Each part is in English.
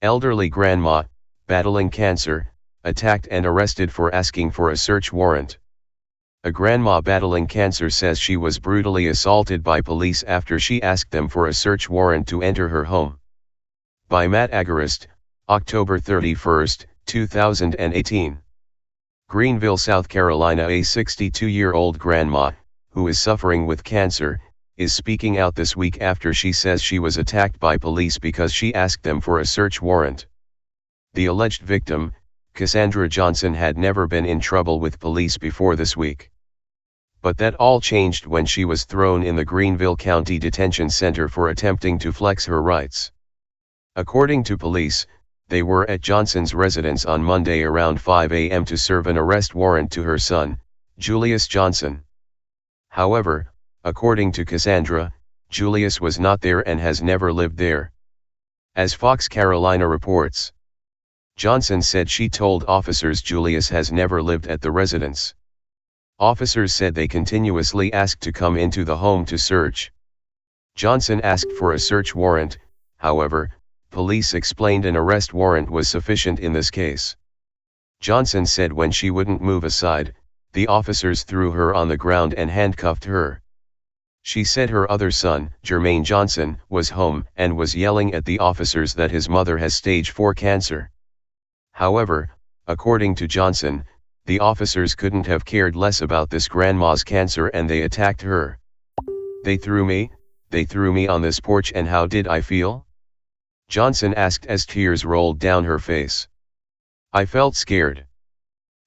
Elderly grandma, battling cancer, attacked and arrested for asking for a search warrant. A grandma battling cancer says she was brutally assaulted by police after she asked them for a search warrant to enter her home. By Matt Agarist, October 31, 2018. Greenville, South Carolina. A 62-year-old grandma, who is suffering with cancer, is speaking out this week after she says she was attacked by police because she asked them for a search warrant. The alleged victim, Cassandra Johnson, had never been in trouble with police before this week. But that all changed when she was thrown in the Greenville County Detention Center for attempting to flex her rights. According to police, they were at Johnson's residence on Monday around 5 a.m. to serve an arrest warrant to her son, Julius Johnson. However, according to Cassandra, Julius was not there and has never lived there. As Fox Carolina reports, Johnson said she told officers Julius has never lived at the residence. Officers said they continuously asked to come into the home to search. Johnson asked for a search warrant, however, police explained an arrest warrant was sufficient in this case. Johnson said when she wouldn't move aside, the officers threw her on the ground and handcuffed her. She said her other son, Jermaine Johnson, was home and was yelling at the officers that his mother has stage 4 cancer. However, according to Johnson, the officers couldn't have cared less about this grandma's cancer and they attacked her. They threw me on this porch, and how did I feel? Johnson asked as tears rolled down her face. I felt scared.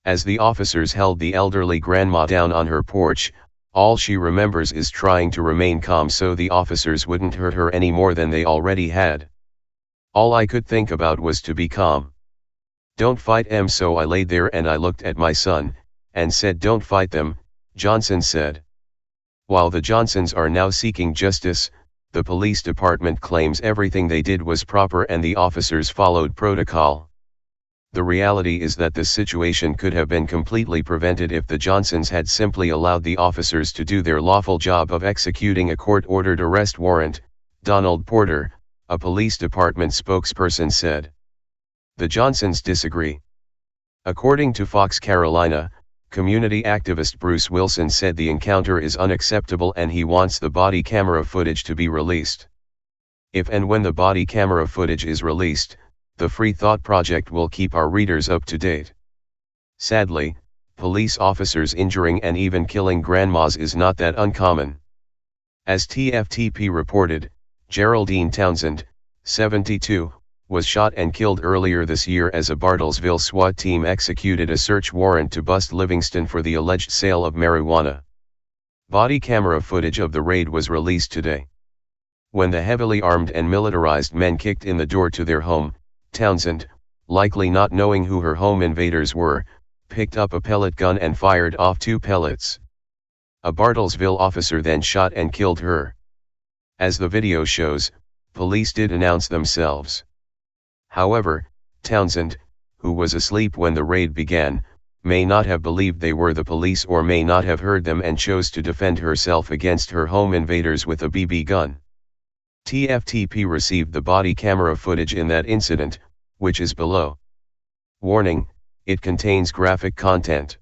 As the officers held the elderly grandma down on her porch, all she remembers is trying to remain calm so the officers wouldn't hurt her any more than they already had. All I could think about was to be calm. Don't fight them, so I laid there and I looked at my son, and said don't fight them, Johnson said. While the Johnsons are now seeking justice, the police department claims everything they did was proper and the officers followed protocol. The reality is that this situation could have been completely prevented if the Johnsons had simply allowed the officers to do their lawful job of executing a court-ordered arrest warrant, Donald Porter, a police department spokesperson said. The Johnsons disagree. According to Fox Carolina, community activist Bruce Wilson said the encounter is unacceptable and he wants the body camera footage to be released. If and when the body camera footage is released, the Free Thought Project will keep our readers up to date. Sadly, police officers injuring and even killing grandmas is not that uncommon. As TFTP reported, Geraldine Townsend, 72, was shot and killed earlier this year as a Bartlesville SWAT team executed a search warrant to bust Livingston for the alleged sale of marijuana. Body camera footage of the raid was released today. When the heavily armed and militarized men kicked in the door to their home, Townsend, likely not knowing who her home invaders were, picked up a pellet gun and fired off 2 pellets. A Bartlesville officer then shot and killed her. As the video shows, police did announce themselves. However, Townsend, who was asleep when the raid began, may not have believed they were the police or may not have heard them and chose to defend herself against her home invaders with a BB gun. TFTP received the body camera footage in that incident, which is below. Warning, it contains graphic content.